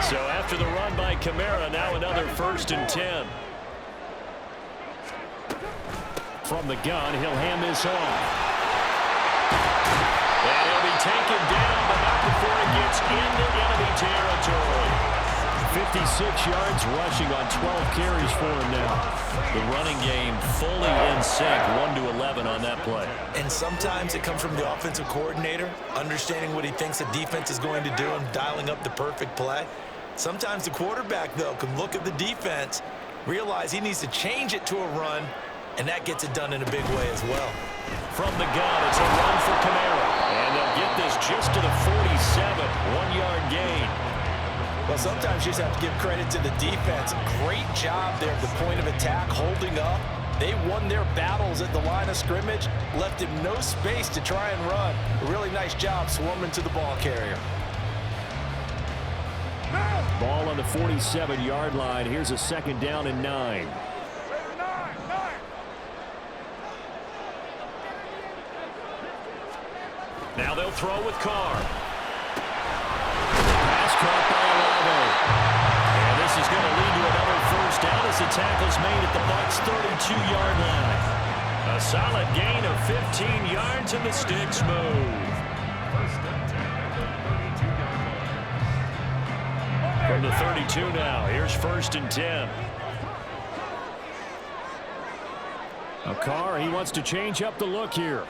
So after the run by Kamara, now another 1st and 10. From the gun, he'll hand this off. And he'll be taken down, but not before it gets into enemy territory. 56 yards rushing on 12 carries for him now. The running game fully in sync, 1-11 on that play. And sometimes it comes from the offensive coordinator, understanding what he thinks the defense is going to do and dialing up the perfect play. Sometimes the quarterback, though, can look at the defense, realize he needs to change it to a run, and that gets it done in a big way as well. From the gun, it's a run for Kamara. And they'll get this just to the 47, 1-yard gain. Well, sometimes you just have to give credit to the defense. Great job there at the point of attack, holding up. They won their battles at the line of scrimmage, left him no space to try and run. A really nice job swarming to the ball carrier. Ball on the 47-yard line. Here's a 2nd down and 9. Now they'll throw with Carr. Pass caught by Olave. And this is going to lead to another 1st down as the tackle's made at the Bucs' 32-yard line. A solid gain of 15 yards and the sticks move. From the 32 now, here's 1st and 10. Now Carr, he wants to change up the look here.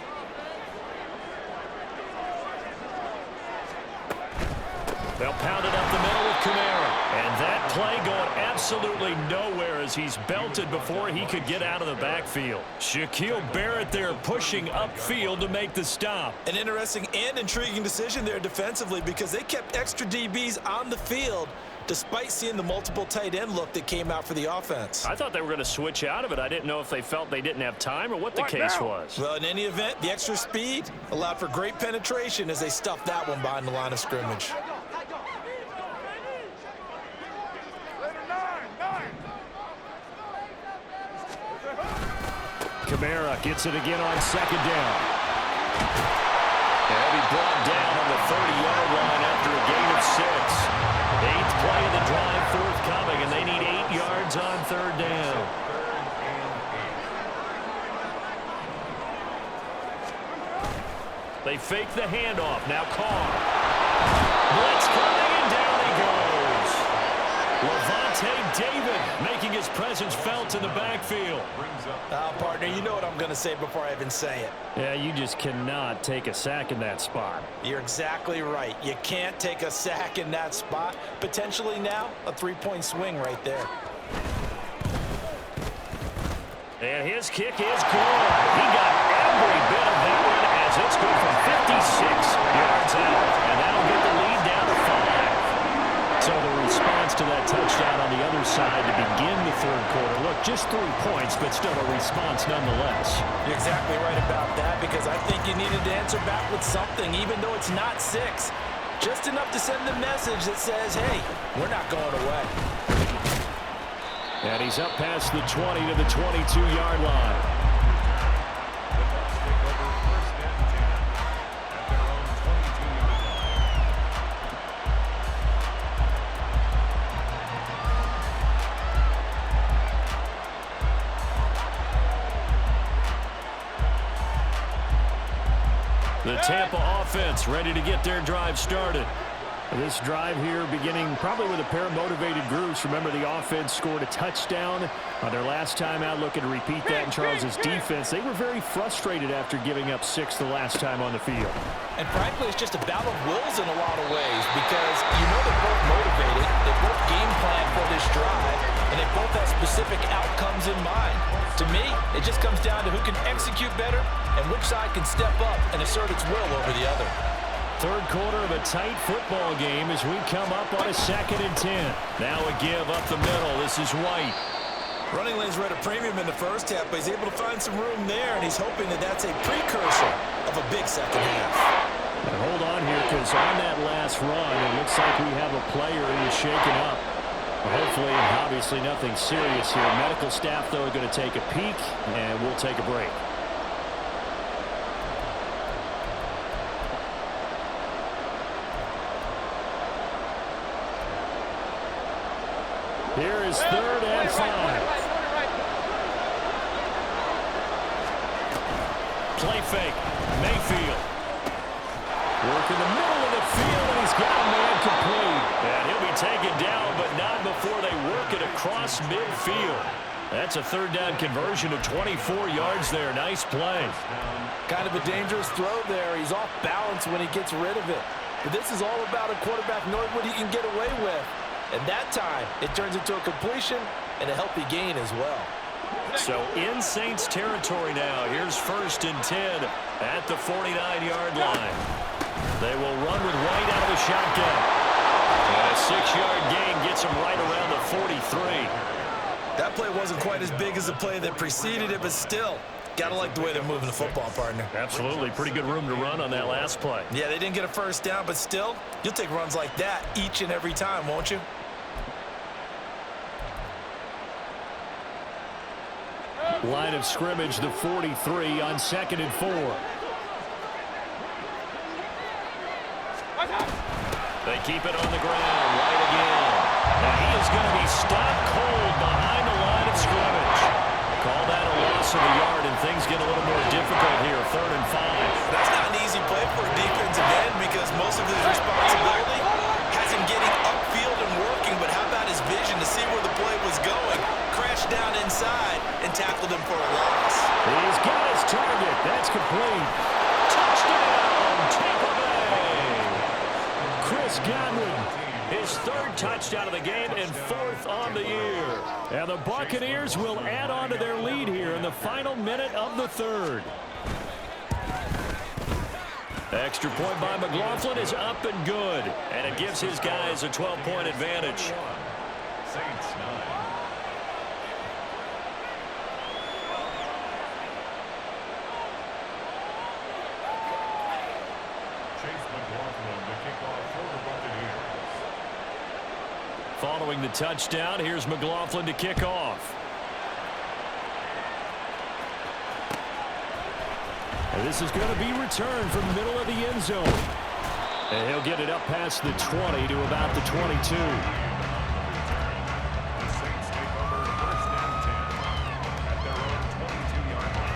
They'll pound it up the middle with Kamara. And that play going absolutely nowhere as he's belted before he could get out of the backfield. Shaquille Barrett there pushing upfield to make the stop. An interesting and intriguing decision there defensively because they kept extra DBs on the field despite seeing the multiple tight end look that came out for the offense. I thought they were going to switch out of it. I didn't know if they felt they didn't have time or what the case was. Well, in any event, the extra speed allowed for great penetration as they stuffed that one behind the line of scrimmage. Kamara gets it again on 2nd down. They'll be brought down on the 30-yard line after a gain of 6. 8th play of the drive forthcoming, and they need 8 yards on 3rd down. They fake the handoff. Now Carr. Blitz coming, and down he goes. Levante David making his presence felt in the backfield. Partner, you know what I'm going to say before I even say it. Yeah, you just cannot take a sack in that spot. You're exactly right. You can't take a sack in that spot. Potentially now, a 3-point swing right there. And his kick is good. He got every bit of that one as it's good from 56 yards out. And that'll get the lead down to 5. So the response to that touchdown on the other side to begin the 3rd quarter. Look, just 3 points, but still a response nonetheless. You're exactly right about that because I think you needed to answer back with something, even though it's not 6. Just enough to send the message that says, hey, we're not going away. And he's up past the 20 to the 22-yard line. The Tampa offense ready to get their drive started. This drive here beginning probably with a pair of motivated groups. Remember, the offense scored a touchdown on their last time out, looking to repeat that in Charles's defense. They were very frustrated after giving up 6 the last time on the field. And frankly, it's just a battle of wills in a lot of ways because you know they're both motivated, they both game plan for this drive, and they both have specific outcomes in mind. To me, it just comes down to who can execute better and which side can step up and assert its will over the other. 3rd quarter of a tight football game as we come up on a 2nd and 10. Now a give up the middle. This is White. Running lanes were at a premium in the first half, but he's able to find some room there, and he's hoping that that's a precursor of a big second half. Now hold on here, because on that last run, it looks like we have a player who is shaken up. Hopefully, obviously nothing serious here. Medical staff, though, are going to take a peek, and we'll take a break. Here is 3rd and 5. Play fake. Mayfield. Work in the middle of the field, and he's got a man complete. And he'll be taken down, but not before they work it across midfield. That's a 3rd down conversion of 24 yards there. Nice play. Kind of a dangerous throw there. He's off balance when he gets rid of it. But this is all about a quarterback knowing what he can get away with. And that time, it turns into a completion and a healthy gain as well. So in Saints territory now. Here's 1st and 10 at the 49-yard line. They will run with White out of the shotgun. And a 6-yard gain gets them right around the 43. That play wasn't quite as big as the play that preceded it, but still, got to like the way they're moving the football, partner. Absolutely. Pretty good room to run on that last play. Yeah, they didn't get a 1st down, but still, you'll take runs like that each and every time, won't you? Line of scrimmage, the 43 on 2nd and 4. They keep it on the ground. Right again. Now he is going to be stopped cold behind the line of scrimmage. Call that a loss of a yard, and things get a little more difficult here. 3rd and 5. That's not an easy play for a defensive end because most of his responsibility has him getting upfield and working, but how about his vision to see where the play was going? Crashed down inside and tackled him for a loss. He's got his target. That's complete. Touchdown, Tampa Bay. Chris Godwin, his 3rd touchdown of the game and 4th on the year. And the Buccaneers will add on to their lead here in the final minute of the 3rd. Extra point by McLaughlin is up and good. And it gives his guys a 12-point advantage. Saints 9. Following the touchdown, here's McLaughlin to kick off. And this is going to be returned from the middle of the end zone. And he'll get it up past the 20 to about the 22. The Saints take over 1st and 10 at their own 22-yard line.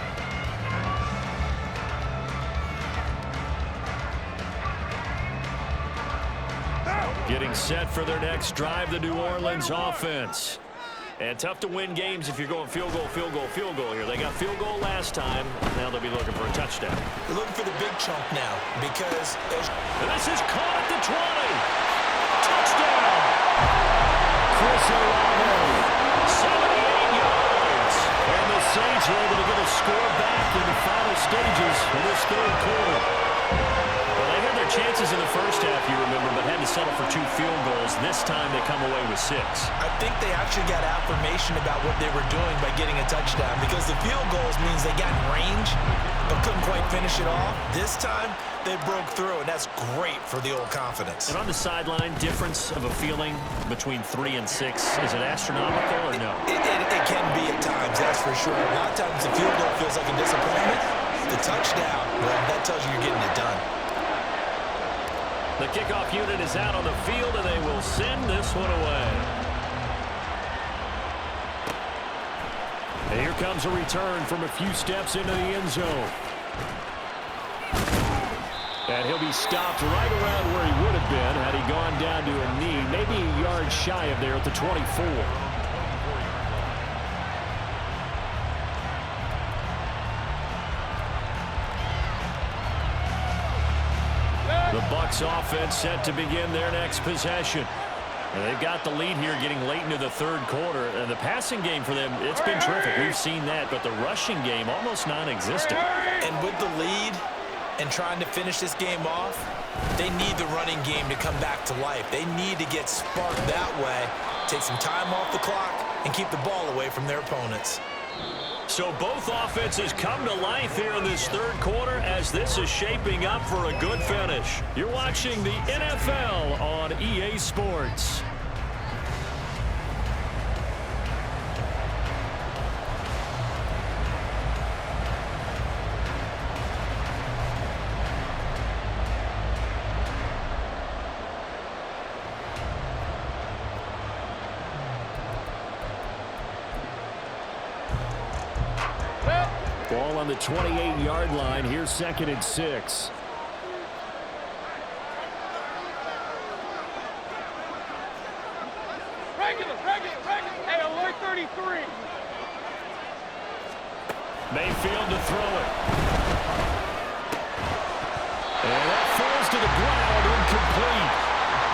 Getting set for their next drive, the New Orleans offense. And tough to win games if you're going field goal, field goal, field goal here. They got field goal last time. Now they'll be looking for a touchdown. They're looking for the big chunk now because this is caught at the 20. Touchdown. Chris Olave, 78 yards. And the Saints are able to get a score back in the final stages of this 3rd quarter. Well, they had their chances in the 1st half, you remember, but had to settle for 2 field goals. This time they come away with 6. I think they actually got affirmation about what they were doing by getting a touchdown because the field goals means they got in range but couldn't quite finish it off. This time they broke through, and that's great for the old confidence. And on the sideline, difference of a feeling between 3 and 6, is it astronomical or no? It can be at times, that's for sure. A lot of times the field goal feels like a disappointment. The touchdown, well, that tells you you're getting it done. The kickoff unit is out on the field, and they will send this one away. And here comes a return from a few steps into the end zone. And he'll be stopped right around where he would have been had he gone down to a knee, maybe a yard shy of there at the 24. The Bucs offense set to begin their next possession. And they've got the lead here getting late into the 3rd quarter. And the passing game for them, it's been terrific. We've seen that, but the rushing game almost non-existent. And with the lead and trying to finish this game off, they need the running game to come back to life. They need to get sparked that way, take some time off the clock, and keep the ball away from their opponents. So both offenses come to life here in this 3rd quarter as this is shaping up for a good finish. You're watching the NFL on EA Sports. Ball on the 28-yard line. Here's 2nd and 6. Regular. Hey, alert 33. Mayfield to throw it. And that falls to the ground, incomplete.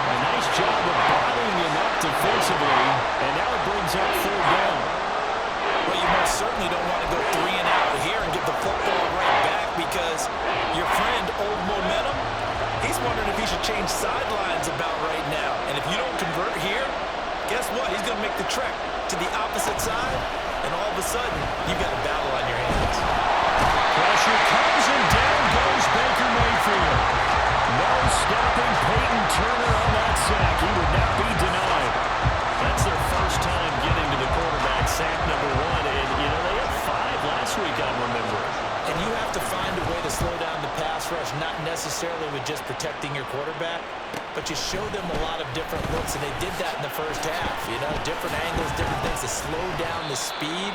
A nice job of bottling him up defensively, and now it brings up 3rd down. Well, you most certainly don't want to go 3 and out here and give the football right back because your friend, Old Momentum, he's wondering if he should change sidelines about right now. And if you don't convert here, guess what? He's going to make the trek to the opposite side, and all of a sudden, you've got a battle on your hands. Pressure comes, and down goes Baker Mayfield. No stopping Peyton Turner on that sack. He would not be denied. That's their first time getting to the quarterback, sack number 1. And, you know, they had 5 last week, I'm remembering. And you have to find a way to slow down the pass rush, not necessarily with just protecting your quarterback, but you show them a lot of different looks, and they did that in the first half. You know, different angles, different things to slow down the speed.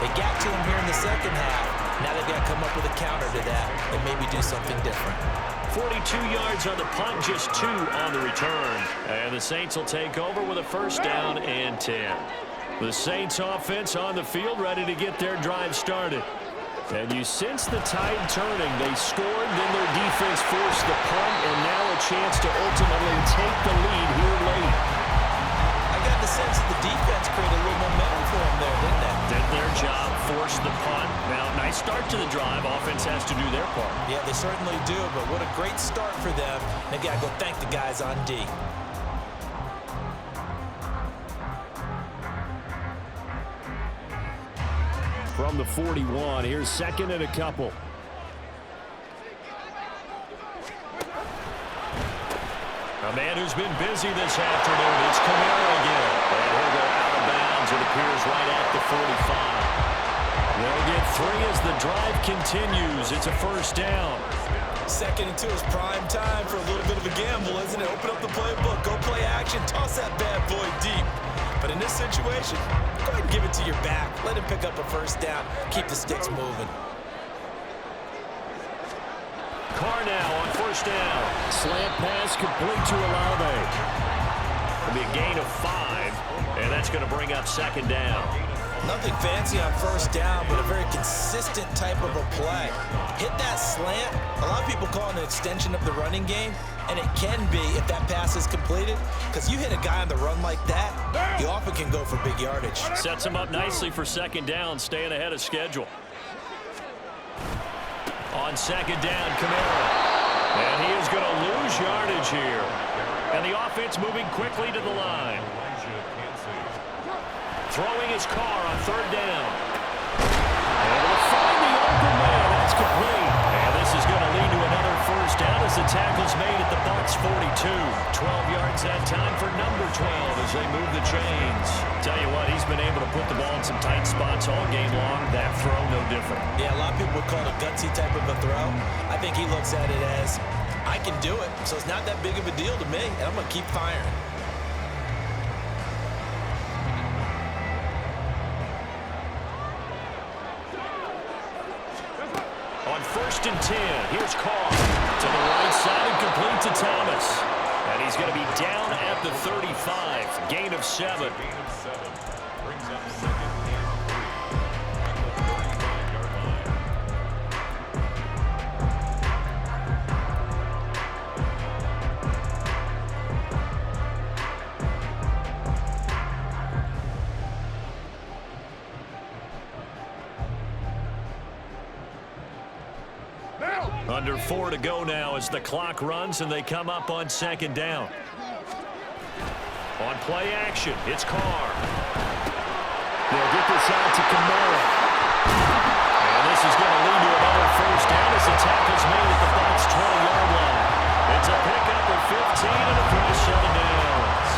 They got to him here in the second half. Now they've got to come up with a counter to that and maybe do something different. 42 yards on the punt, just 2 on the return. And the Saints will take over with a 1st down and 10. The Saints offense on the field, ready to get their drive started. And you sense the tide turning. They scored, then their defense forced the punt, and now a chance to ultimately take the lead here late. I got the sense that the defense created a little momentum for them there, didn't they? Did their job, forced the punt. Now, nice start to the drive. Offense has to do their part. Yeah, they certainly do, but what a great start for them. They got to go thank the guys on D. From the 41, here's 2nd and a couple. A man who's been busy this afternoon. It's Kamara again. And he'll go out of bounds. It appears right at the 45. They'll get 3 as the drive continues. It's a 1st down. 2nd and 2 is prime time for a little bit of a gamble, isn't it? Open up the playbook, go play action, toss that bad boy deep. But in this situation, go ahead and give it to your back. Let him pick up a 1st down. Keep the sticks moving. Carr now on 1st down. Slant pass complete to Olave. It'll be a gain of 5, and that's going to bring up 2nd down. Nothing fancy on 1st down, but a very consistent type of a play. Hit that slant. A lot of people call it an extension of the running game, and it can be if that pass is completed, because you hit a guy on the run like that, you often can go for big yardage. Sets him up nicely for 2nd down, staying ahead of schedule. On 2nd down, Kamara. And he is going to lose yardage here. And the offense moving quickly to the line. Throwing his Carr on 3rd down. And will find the open man. That's complete. And this is going to lead to another 1st down as the tackle's made at the Bucs 42. 12 yards that time for number 12 as they move the chains. Tell you what, he's been able to put the ball in some tight spots all game long. That throw, no different. Yeah, a lot of people would call it a gutsy type of a throw. I think he looks at it as, I can do it, so it's not that big of a deal to me, and I'm going to keep firing. On 1st and 10, here's Carr to the right side and complete to Thomas. And he's going to be down at the 35. Gain of 7. Brings up 2nd and 3 at the 35-yard line. Under 4 to go now as the clock runs and they come up on 2nd down. On play action, it's Carr. They'll get this out to Kamara. And this is going to lead to another 1st down as the tackle's made at the Bucs 20-yard line. It's a pickup of 15 and a fresh 7 downs.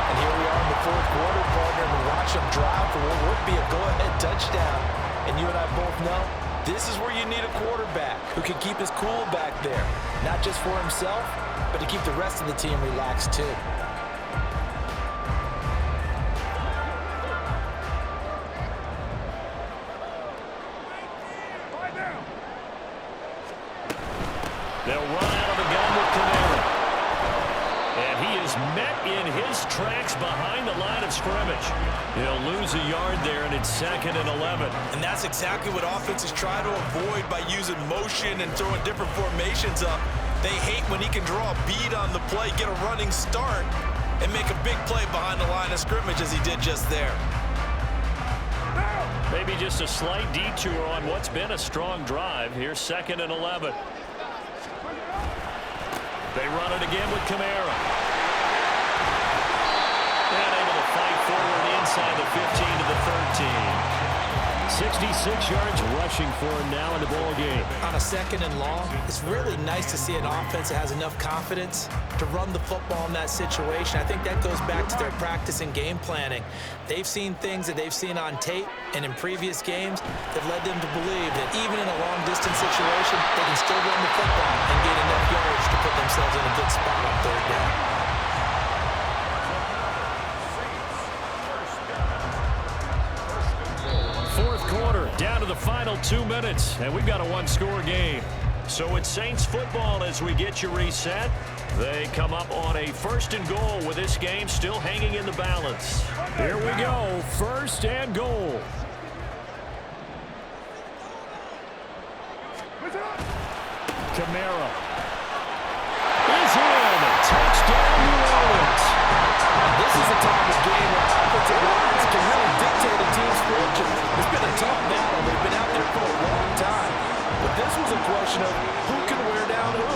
And here we are in the 4th quarter, partner, and watch them drive for what would be a go-ahead touchdown. And you and I both know this is where you need a quarterback who can keep his cool back there. Not just for himself, but to keep the rest of the team relaxed too. They'll run out of the gun with Camara. And he is met in his tracks behind the line of scrimmage. He'll lose a yard there, and it's 2nd and 11. And that's exactly what offenses try to avoid by using motion and throwing different formations up. They hate when he can draw a bead on the play, get a running start, and make a big play behind the line of scrimmage as he did just there. Maybe just a slight detour on what's been a strong drive. Here's 2nd and 11. They run it again with Camara. And able to fight forward inside the 15 to the 13. 66 yards rushing for him now in the ball game. On a 2nd and long, it's really nice to see an offense that has enough confidence to run the football in that situation. I think that goes back to their practice and game planning. They've seen things that they've seen on tape and in previous games that led them to believe that even in a long-distance situation, they can still run the football and get enough yards to put themselves in a good spot on 3rd down. Fourth quarter, down to the final 2 minutes, and we've got a one-score game. So it's Saints football as we get you reset. They come up on a 1st and goal with this game still hanging in the balance. Here we go, 1st and goal. Camara is in. Touchdown, New Orleans. This is a time of game where offensive lines can really dictate a team's fortune. It's been a tough battle. They've been out there for a long time. But this was a question of who can wear down who.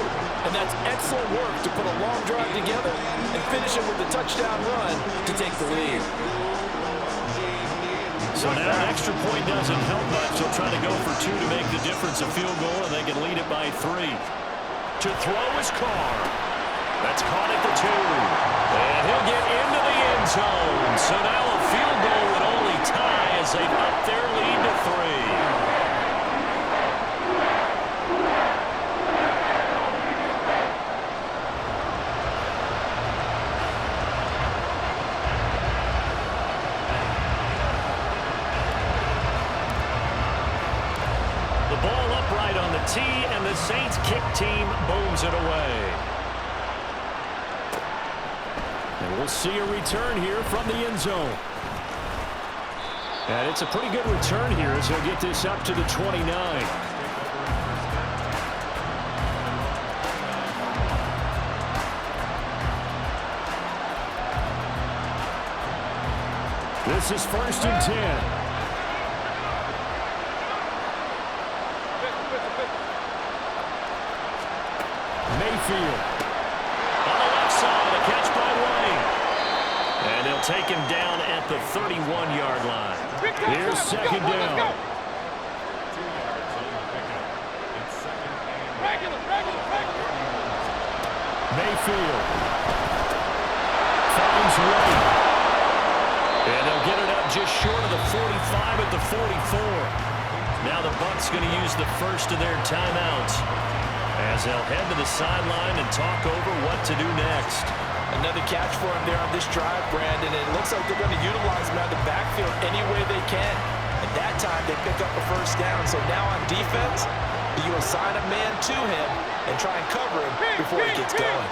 And that's excellent work to put a long drive together and finish it with a touchdown run to take the lead. So now an extra point doesn't help much. They'll try to go for 2 to make the difference a field goal, and they can lead it by 3. To throw is Carr. That's caught at the 2. And he'll get into the end zone. So now a field goal would only tie as they've upped their lead to 3. The ball upright on the tee, and the Saints kick team booms it away. And we'll see a return here from the end zone. And it's a pretty good return here as they'll get this up to the 29. This is 1st and 10. Mayfield on the left side, a catch by White. And they'll take him down at the 31-yard line. Here's 2nd down. Mayfield finds White. And they'll get it up just short of the 45 at the 44. Now the Bucs going to use the first of their timeouts as they'll head to the sideline and talk over what to do next. Another catch for him there on this drive, Brandon. It looks like they're going to utilize him out of the backfield any way they can. At that time, they pick up a 1st down. So now on defense, you assign a man to him and try and cover him before he gets going.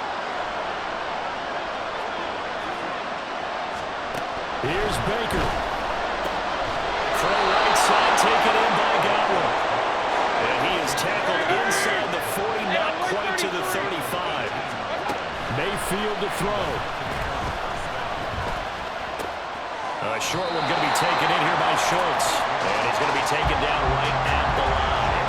Here's Baker. Crow right side, taken in by Godwin. And he is tackled inside the 40, not quite to the 35. Mayfield to throw. A short one going to be taken in here by Schultz. And he's going to be taken down right at the line.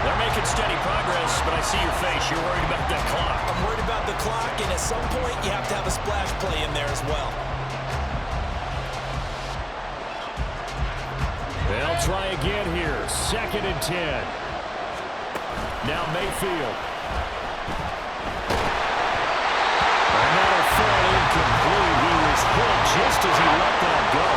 They're making steady progress, but I see your face. You're worried about that clock. I'm worried about the clock, and at some point, you have to have a splash play in there as well. They'll try again here. 2nd and 10. Now Mayfield. And that'll fall incomplete. He was hit just as he let that go.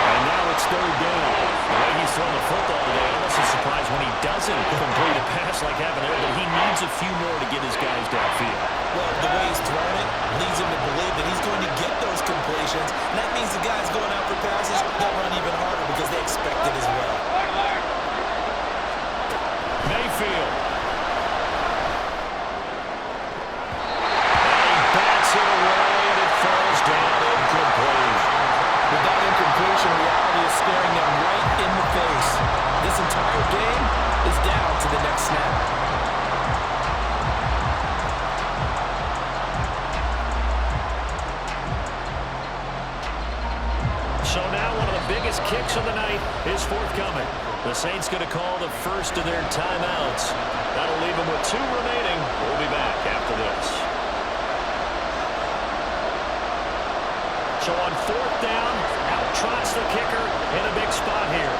And now it's 3rd down. The way he's throwing the football today, I'm almost surprised when he doesn't complete a pass like happened there, but he needs a few more to get his guys downfield. Well, the way he's throwing it leads him to believe that he's going to get those completions. And that means the guys going out for passes, they'll run even harder because they expect it as well. Mayfield. biggest kicks of the night is forthcoming. The Saints going to call the first of their timeouts. That'll leave them with 2 remaining. We'll be back after this. So on 4th down, out trots the kicker in a big spot here.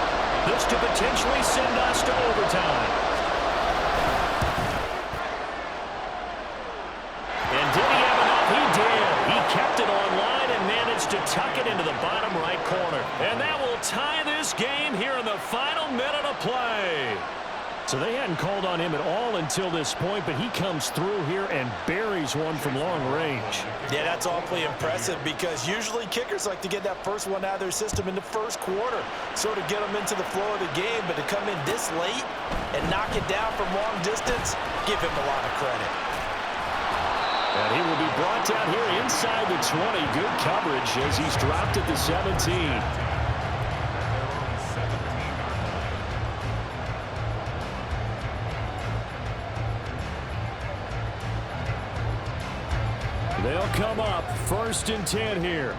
This to potentially send us to overtime. And did he have enough? He did. He kept it online and managed to tuck it into the bottom right corner. And that will tie this game here in the final minute of play. So they hadn't called on him at all until this point, but he comes through here and buries one from long range. Yeah, that's awfully impressive because usually kickers like to get that first one out of their system in the first quarter, sort of get them into the flow of the game, but to come in this late and knock it down from long distance, give him a lot of credit. And he will be brought down here inside the 20. Good coverage as he's dropped at the 17. They'll come up 1st and 10 here.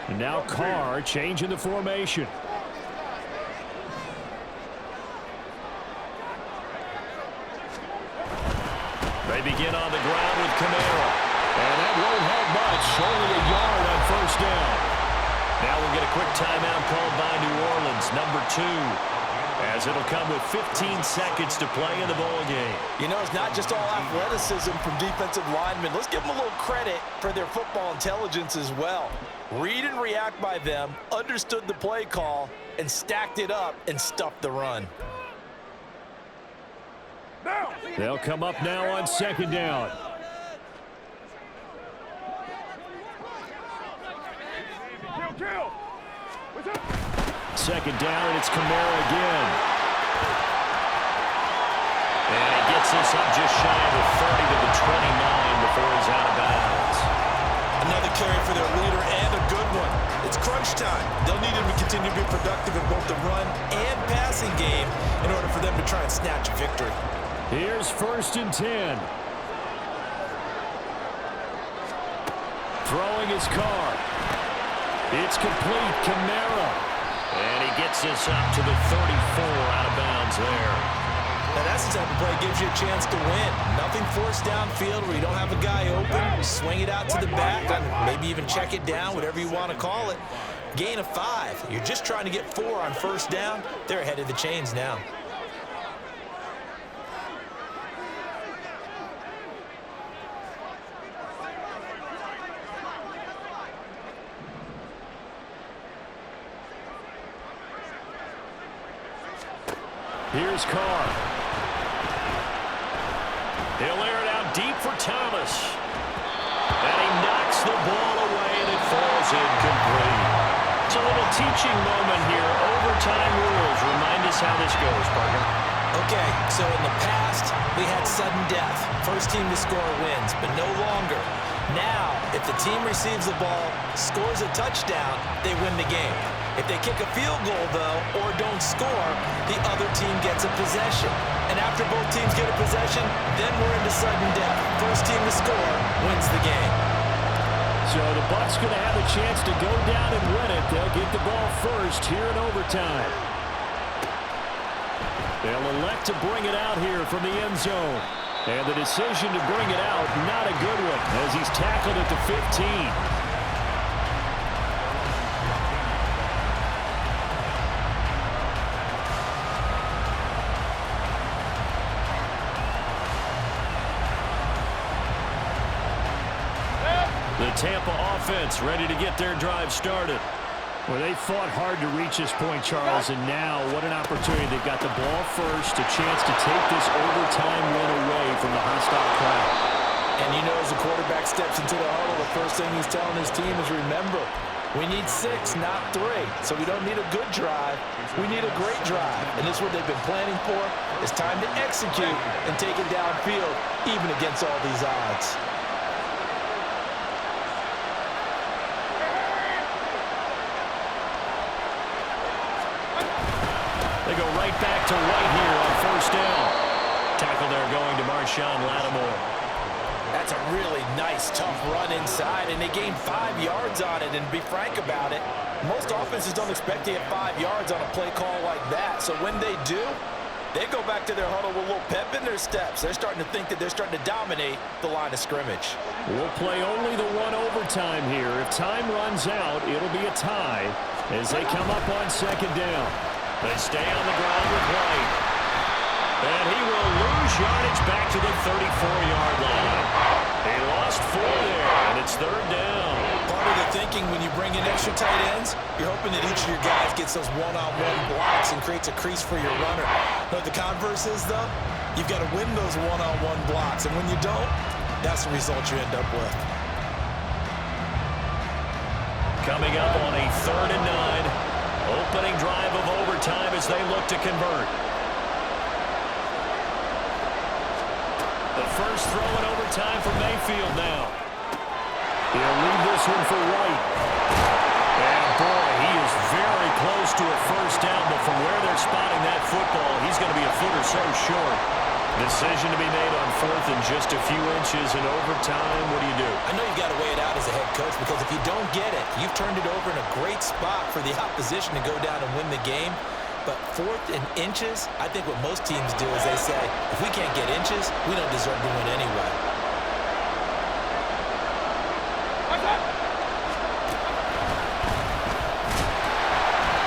And now Carr changing the formation. They begin on the ground with Camara. And that won't help much. Only a yard on 1st down. Now we'll get a quick timeout called by New Orleans, number 2. As it'll come with 15 seconds to play in the ball game. You know, it's not just all athleticism from defensive linemen. Let's give them a little credit for their football intelligence as well. Read and react by them, understood the play call, and stacked it up and stuffed the run. They'll come up now on 2nd down. Second down, and it's Camara again. And he gets this up just shy of the 30 to the 29 before he's out of bounds. Another carry for their leader and a good one. It's crunch time. They'll need him to continue to be productive in both the run and passing game in order for them to try and snatch a victory. Here's 1st and 10. Throwing his Carr. It's complete. Camara. And he gets this up to the 34 out of bounds there. Now that's the type of play that gives you a chance to win. Nothing forced downfield where you don't have a guy open. Swing it out to the back, and maybe even check it down, whatever you want to call it. Gain of 5. You're just trying to get 4 on 1st down. They're ahead of the chains now. Here's Carr. He'll air it out deep for Thomas. And he knocks the ball away, and it falls incomplete. It's a little teaching moment here. Overtime rules. Remind us how this goes, partner. Okay, so in the past, we had sudden death. First team to score wins, but no longer. Now, if the team receives the ball, scores a touchdown, they win the game. If they kick a field goal, though, or don't score, the other team gets a possession. And after both teams get a possession, then we're into sudden death. First team to score wins the game. So the Bucs going to have a chance to go down and win it. They'll get the ball first here in overtime. They'll elect to bring it out here from the end zone. And the decision to bring it out, not a good one, as he's tackled at the 15. The Tampa offense ready to get their drive started. Well, they fought hard to reach this point, Charles, and now what an opportunity. They've got the ball first, a chance to take this overtime win away from the hostile crowd. And you know, as the quarterback steps into the huddle, the first thing he's telling his team is, remember, we need 6, not 3. So we don't need a good drive. We need a great drive. And this is what they've been planning for. It's time to execute and take it downfield, even against all these odds. They go right back to right here on 1st down. Tackle there going to Marshawn Lattimore. That's a really nice, tough run inside, and they gained 5 yards on it. And to be frank about it, most offenses don't expect to get 5 yards on a play call like that. So when they do, they go back to their huddle with a little pep in their steps. They're starting to think that they're starting to dominate the line of scrimmage. We'll play only the one overtime here. If time runs out, it'll be a tie as they come up on second down. They stay on the ground with White. And he will lose yardage back to the 34-yard line. He lost 4 there, and it's third down. Part of the thinking when you bring in extra tight ends, you're hoping that each of your guys gets those one-on-one blocks and creates a crease for your runner. But the converse is, though, you've got to win those one-on-one blocks. And when you don't, that's the result you end up with. Coming up on a 3rd and 9. Opening drive of overtime as they look to convert. The first throw in overtime for Mayfield now. He'll leave this one for White. And boy, he is very close to a first down, but from where they're spotting that football, he's going to be a foot or so short. Decision to be made on 4th and just a few inches in overtime. What do you do? I know you've got to weigh it out as a head coach, because if you don't get it, you've turned it over in a great spot for the opposition to go down and win the game. But 4th and inches, I think what most teams do is they say, if we can't get inches, we don't deserve to win anyway.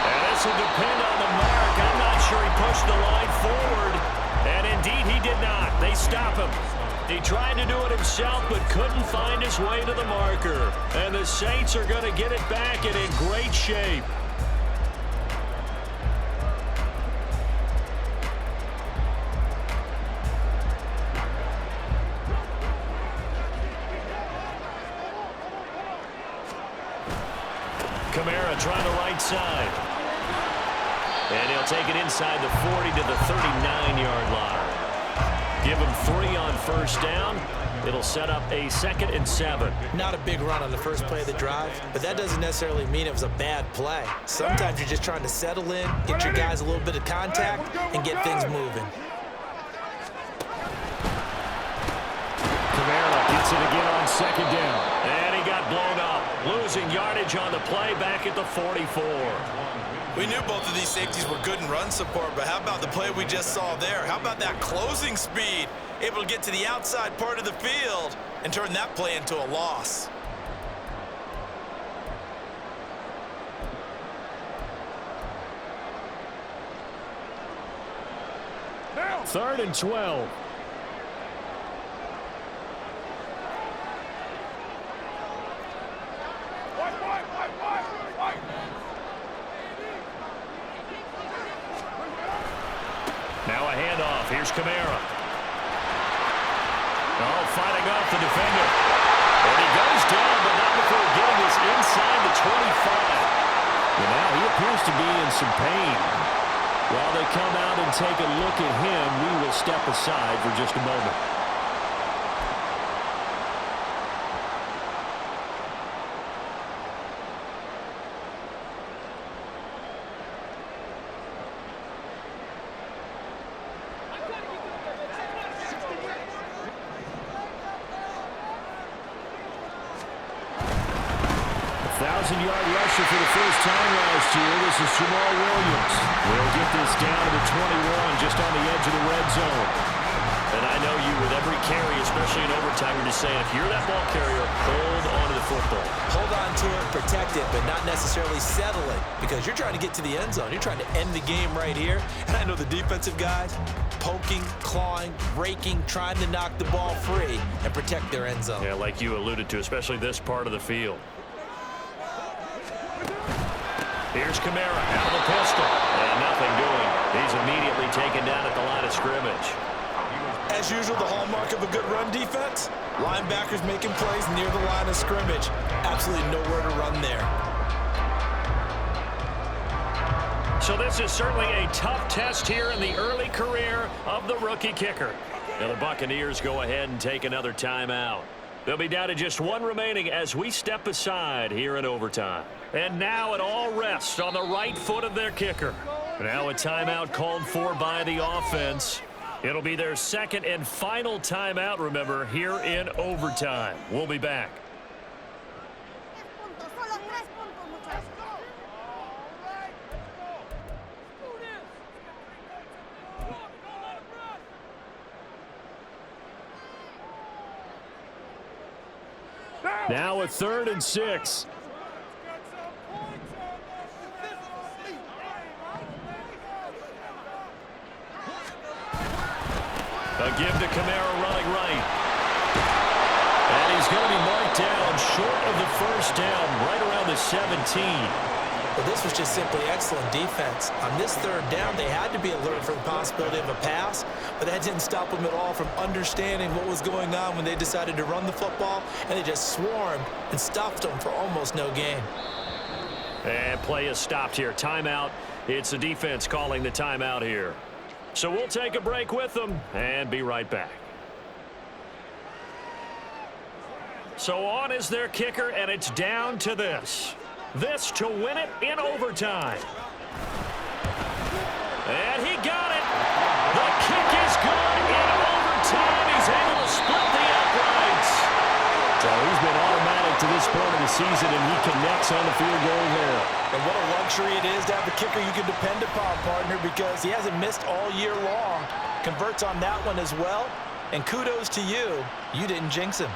And this will depend on the mark. I'm not sure he pushed the line forward. And indeed, he did not. They stop him. He tried to do it himself, but couldn't find his way to the marker. And the Saints are going to get it back and in great shape. Kamara trying the right side. And he'll take it inside the 40 to the 39-yard line. Give him 3 on first down. It'll set up a 2nd and 7. Not a big run on the first play of the drive, but that doesn't necessarily mean it was a bad play. Sometimes you're just trying to settle in, get your guys a little bit of contact, and get things moving. Kamara gets it again on second down. And he got blown up. Losing yardage on the play back at the 44. We knew both of these safeties were good in run support, but how about the play we just saw there? How about that closing speed? Able to get to the outside part of the field and turn that play into a loss. Now, 3rd and 12. Now a handoff. Here's Kamara. Oh, fighting off the defender. And he goes down, but not before getting this inside the 25. And now he appears to be in some pain. While they come out and take a look at him, we will step aside for just a moment. Rusher for the first time last year. This is Jamal Williams. We'll get this down to the 21, just on the edge of the red zone. And I know you, with every carry, especially in overtime, you're just saying, if you're that ball carrier, hold on to the football. Hold on to it, protect it, but not necessarily settle it, because you're trying to get to the end zone. You're trying to end the game right here. And I know the defensive guys, poking, clawing, raking, trying to knock the ball free and protect their end zone. Yeah, like you alluded to, especially this part of the field. Here's Kamara out of the pistol. And nothing doing. He's immediately taken down at the line of scrimmage. As usual, the hallmark of a good run defense, linebackers making plays near the line of scrimmage. Absolutely nowhere to run there. So this is certainly a tough test here in the early career of the rookie kicker. Now the Buccaneers go ahead and take another timeout. They'll be down to just one remaining as we step aside here in overtime. And now it all rests on the right foot of their kicker. Now a timeout called for by the offense. It'll be their second and final timeout, remember, here in overtime. We'll be back. Now a 3rd and 6. A give to Kamara running right. And he's going to be marked down short of the first down, right around the 17. Well, this was just simply excellent defense. On this 3rd down, they had to be alert for the possibility of a pass, but that didn't stop them at all from understanding what was going on when they decided to run the football, and they just swarmed and stuffed them for almost no gain. And play is stopped here. Timeout. It's the defense calling the timeout here. So we'll take a break with them and be right back. So on is their kicker, and it's down to this. This to win it in overtime. And he got it. The kick is good in overtime. He's able to split the uprights. So he's been automatic to this point of the season, and he connects on the field goal there. And what a luxury it is to have a kicker you can depend upon, partner, because he hasn't missed all year long. Converts on that one as well. And kudos to you. You didn't jinx him.